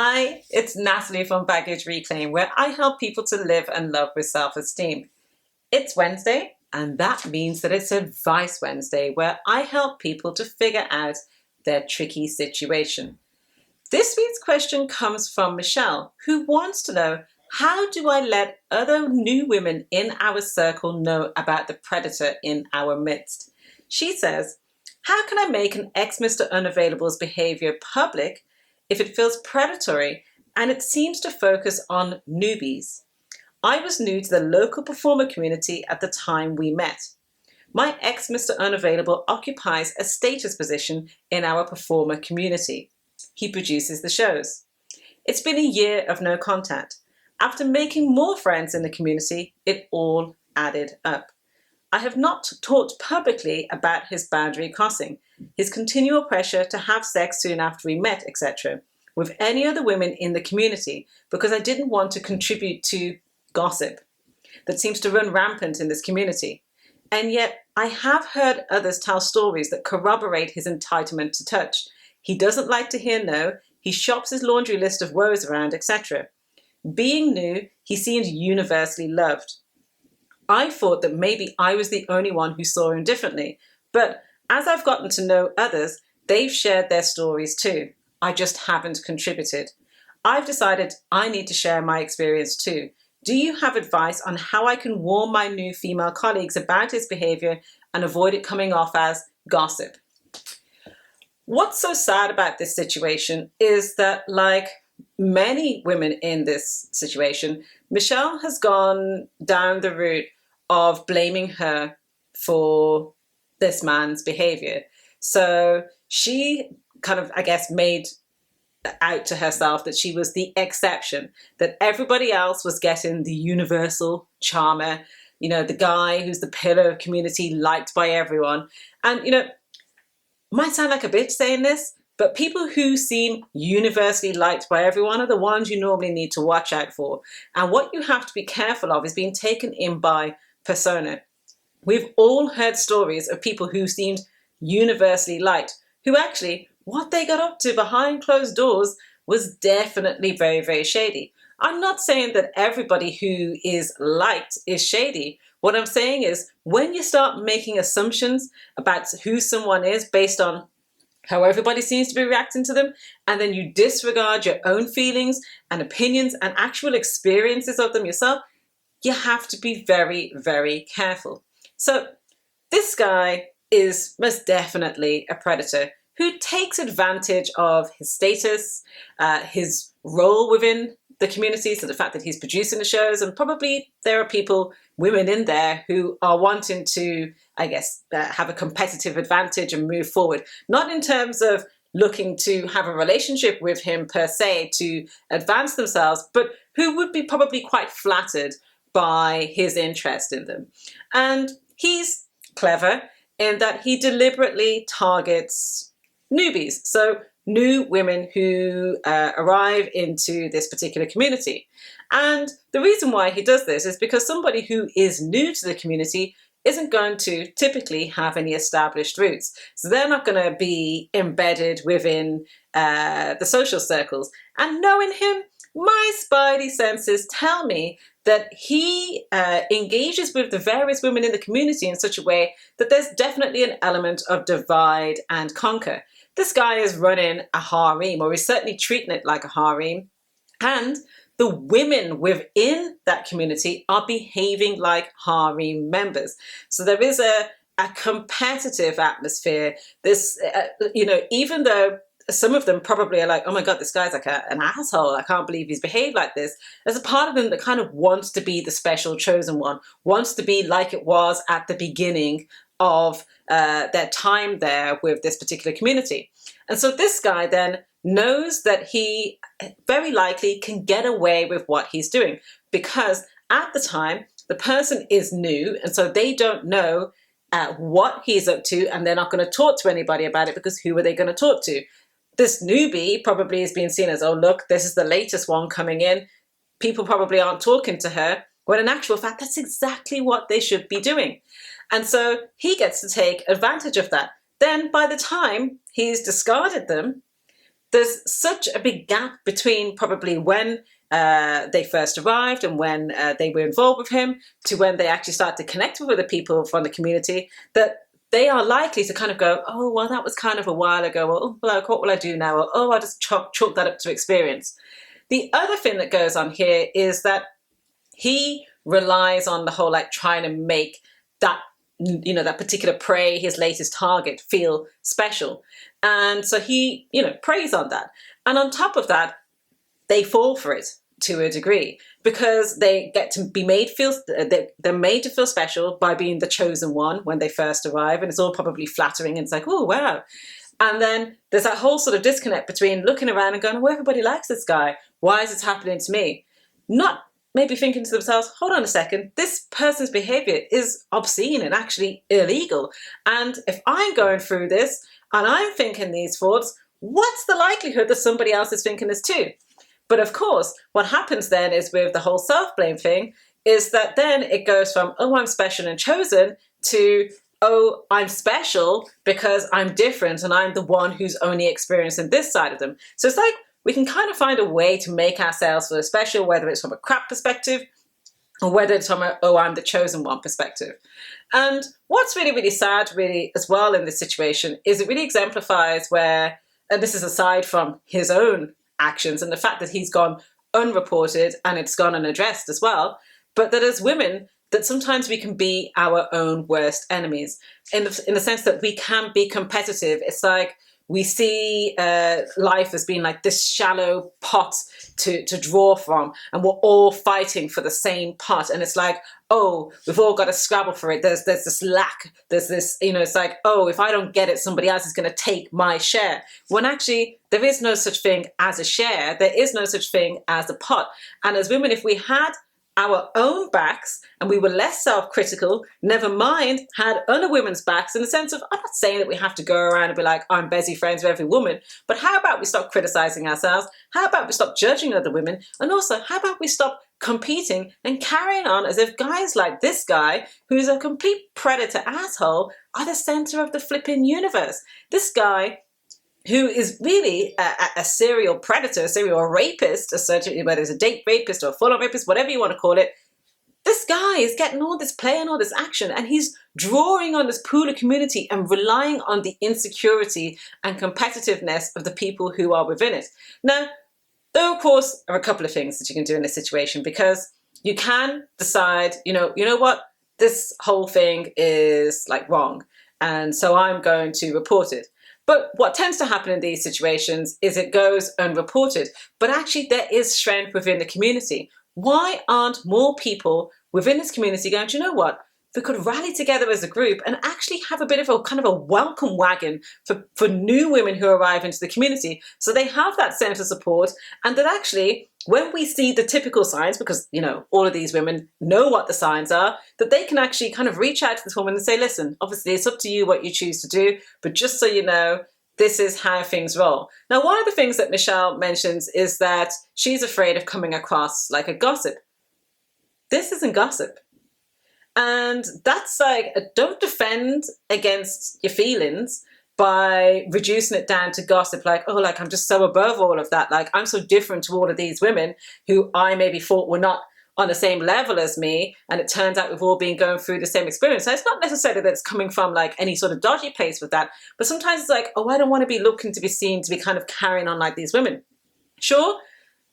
Hi, it's Natalie from Baggage Reclaim, where I help people to live and love with self-esteem. It's Wednesday, and that means that it's Advice Wednesday, where I help people to figure out their tricky situation. This week's question comes from Michelle, who wants to know, how do I let other new women in our circle know about the predator in our midst? She says, how can I make an ex-Mr. Unavailable's behavior public if it feels predatory and it seems to focus on newbies? I was new to the local performer community at the time we met. My ex-Mr. Unavailable occupies a status position in our performer community. He produces the shows. It's been a year of no contact. After making more friends in the community, it all added up. I have not talked publicly about his boundary crossing, his continual pressure to have sex soon after we met, etc., with any other women in the community because I didn't want to contribute to gossip that seems to run rampant in this community. And yet I have heard others tell stories that corroborate his entitlement to touch. He doesn't like to hear no, he shops his laundry list of woes around, etc. Being new, he seems universally loved. I thought that maybe I was the only one who saw him differently, but as I've gotten to know others, they've shared their stories too. I just haven't contributed. I've decided I need to share my experience too. Do you have advice on how I can warn my new female colleagues about his behavior and avoid it coming off as gossip? What's so sad about this situation is that, like many women in this situation, Michelle has gone down the route of blaming her for this man's behavior. So she kind of, I guess, made out to herself that she was the exception, that everybody else was getting the universal charmer, the guy who's the pillar of community, liked by everyone. And, might sound like a bitch saying this, but people who seem universally liked by everyone are the ones you normally need to watch out for. And what you have to be careful of is being taken in by persona. We've all heard stories of people who seemed universally liked, who actually, what they got up to behind closed doors was definitely very, very shady. I'm not saying that everybody who is liked is shady. What I'm saying is when you start making assumptions about who someone is based on how everybody seems to be reacting to them, and then you disregard your own feelings and opinions and actual experiences of them yourself, you have to be very, very careful. So this guy is most definitely a predator who takes advantage of his status, his role within the community, so the fact that he's producing the shows, and probably there are people, women in there, who are wanting to, I guess, have a competitive advantage and move forward. Not in terms of looking to have a relationship with him per se to advance themselves, but who would be probably quite flattered by his interest in them. And he's clever in that he deliberately targets newbies, so new women who arrive into this particular community. And the reason why he does this is because somebody who is new to the community isn't going to typically have any established roots. So they're not going to be embedded within the social circles. And knowing him, my spidey senses tell me that he engages with the various women in the community in such a way that there's definitely an element of divide and conquer. This guy is running a harem, or is certainly treating it like a harem, and the women within that community are behaving like harem members. So there is a competitive atmosphere. This, even though some of them probably are like, oh my God, this guy's like an asshole. I can't believe he's behaved like this. There's a part of them that kind of wants to be the special chosen one, wants to be like it was at the beginning of their time there with this particular community. And so this guy then knows that he very likely can get away with what he's doing because at the time the person is new, and so they don't know what he's up to, and they're not going to talk to anybody about it because who are they going to talk to? This newbie probably is being seen as, oh look, this is the latest one coming in. People probably aren't talking to her, when in actual fact that's exactly what they should be doing. And so he gets to take advantage of that. Then by the time he's discarded them, there's such a big gap between probably when they first arrived and when they were involved with him to when they actually start to connect with other people from the community, that they are likely to kind of go, oh, well, that was kind of a while ago. Well, what will I do now? Or, oh, I'll just chalk that up to experience. The other thing that goes on here is that he relies on the whole, like, trying to make that, that particular prey, his latest target, feel special. And so he, preys on that. And on top of that, they fall for it to a degree because they get to be made they're made to feel special by being the chosen one when they first arrive. And it's all probably flattering. And it's like, oh, wow. And then there's that whole sort of disconnect between looking around and going, oh, everybody likes this guy. Why is this happening to me? Not maybe thinking to themselves, hold on a second, this person's behavior is obscene and actually illegal. And if I'm going through this and I'm thinking these thoughts, what's the likelihood that somebody else is thinking this too? But of course, what happens then is with the whole self-blame thing is that then it goes from, oh, I'm special and chosen to, oh, I'm special because I'm different and I'm the one who's only experiencing this side of them. So it's like we can kind of find a way to make ourselves feel special, whether it's from a crap perspective or whether it's from a, oh, I'm the chosen one perspective. And what's really, really sad really as well in this situation is it really exemplifies where, and this is aside from his own actions and the fact that he's gone unreported and it's gone unaddressed as well, but that as women, that sometimes we can be our own worst enemies in the sense that we can be competitive. It's like we see life as being like this shallow pot to draw from, and we're all fighting for the same pot. And it's like, oh, we've all got to scrabble for it. There's this lack. There's this, it's like, oh, if I don't get it, somebody else is going to take my share. When actually there is no such thing as a share. There is no such thing as a pot. And as women, if we had our own backs and we were less self-critical, never mind had other women's backs, in the sense of, I'm not saying that we have to go around and be like, I'm busy friends with every woman, but how about we stop criticizing ourselves? How about we stop judging other women? And also, how about we stop competing and carrying on as if guys like this guy, who's a complete predator asshole, are the center of the flipping universe? This guy who is really a serial predator, a serial rapist, whether it's a date rapist or a full-on rapist, whatever you want to call it, this guy is getting all this play and all this action, and he's drawing on this pool of community and relying on the insecurity and competitiveness of the people who are within it. Now, there, of course, are a couple of things that you can do in this situation, because you can decide, you know what, this whole thing is like wrong, and so I'm going to report it. But what tends to happen in these situations is it goes unreported. But actually there is strength within the community. Why aren't more people within this community going, do you know what? We could rally together as a group and actually have a bit of a kind of a welcome wagon for new women who arrive into the community. So they have that sense of support, and that actually when we see the typical signs, because, all of these women know what the signs are, that they can actually kind of reach out to this woman and say, listen, obviously it's up to you what you choose to do, but just so you know, this is how things roll. Now, one of the things that Michelle mentions is that she's afraid of coming across like a gossip. This isn't gossip. And that's like, don't defend against your feelings by reducing it down to gossip, like, oh, like, I'm just so above all of that. Like, I'm so different to all of these women who I maybe thought were not on the same level as me. And it turns out we've all been going through the same experience. So it's not necessarily that it's coming from like any sort of dodgy place with that. But sometimes it's like, oh, I don't want to be looking to be seen to be kind of carrying on like these women. Sure,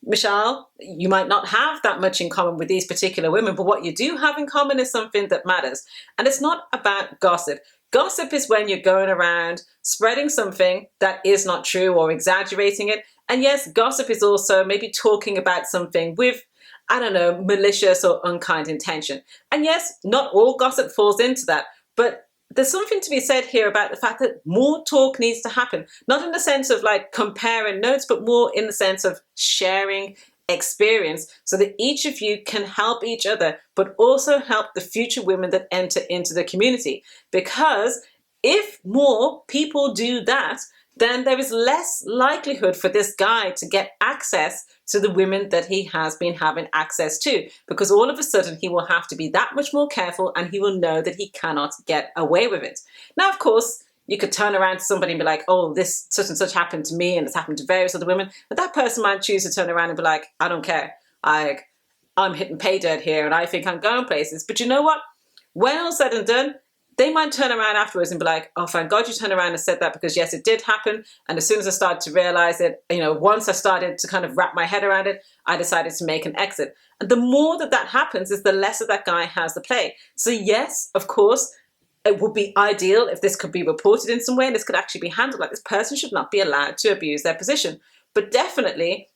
Michelle, you might not have that much in common with these particular women, but what you do have in common is something that matters. And it's not about gossip. Gossip is when you're going around spreading something that is not true or exaggerating it. And yes, gossip is also maybe talking about something with, I don't know, malicious or unkind intention. And yes, not all gossip falls into that, but there's something to be said here about the fact that more talk needs to happen, not in the sense of like comparing notes, but more in the sense of sharing experience so that each of you can help each other, but also help the future women that enter into the community. Because if more people do that, then there is less likelihood for this guy to get access to the women that he has been having access to, because all of a sudden he will have to be that much more careful and he will know that he cannot get away with it. Now, of course, You could turn around to somebody and be like, oh, this such and such happened to me and it's happened to various other women. But that person might choose to turn around and be like, I don't care. I'm hitting pay dirt here and I think I'm going places. But you know what? When all said and done, they might turn around afterwards and be like, oh, thank God you turned around and said that, because yes, it did happen. And as soon as I started to realize it, once I started to kind of wrap my head around it, I decided to make an exit. And the more that happens is the less that guy has to play. So yes, of course, it would be ideal if this could be reported in some way and this could actually be handled. Like, this person should not be allowed to abuse their position. But definitely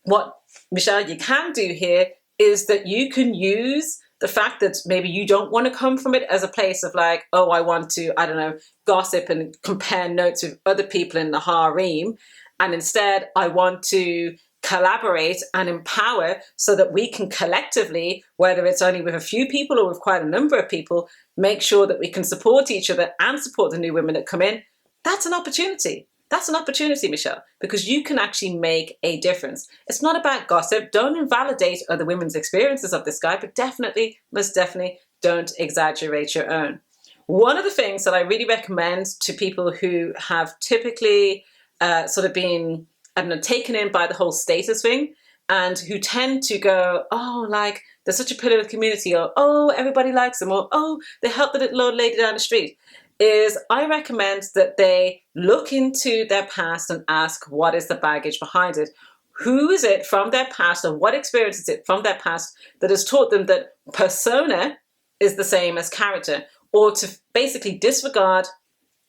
what, Michelle, you can do here is that you can use the fact that maybe you don't want to come from it as a place of like, oh, I want to, I don't know, gossip and compare notes with other people in the harem. And instead, I want to collaborate and empower so that we can collectively, whether it's only with a few people or with quite a number of people, make sure that we can support each other and support the new women that come in. That's an opportunity. That's an opportunity, Michelle, because you can actually make a difference. It's not about gossip. Don't invalidate other women's experiences of this guy, but definitely, most definitely, don't exaggerate your own. One of the things that I really recommend to people who have typically sort of been, I don't know, taken in by the whole status thing, and who tend to go, oh, like, they're such a pillar of the community, or, oh, everybody likes them, or, oh, they helped the little old lady down the street, is I recommend that they look into their past and ask, what is the baggage behind it? Who is it from their past, or what experience is it from their past that has taught them that persona is the same as character, or to basically disregard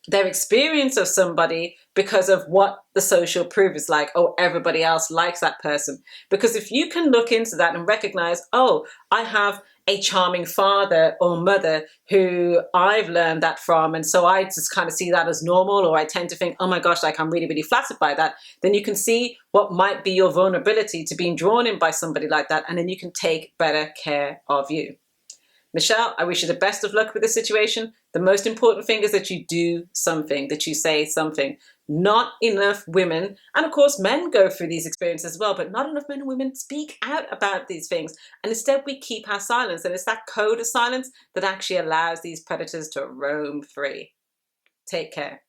their experience of somebody because of what the social proof is like, oh, everybody else likes that person. Because if you can look into that and recognize, oh, I have a charming father or mother who I've learned that from, and so I just kind of see that as normal, or I tend to think, oh my gosh, like, I'm really, really flattered by that, then you can see what might be your vulnerability to being drawn in by somebody like that, and then you can take better care of you. Michelle, I wish you the best of luck with this situation. The most important thing is that you do something, that you say something. Not enough women, and of course men go through these experiences as well, but not enough men and women speak out about these things. And instead we keep our silence. And it's that code of silence that actually allows these predators to roam free. Take care.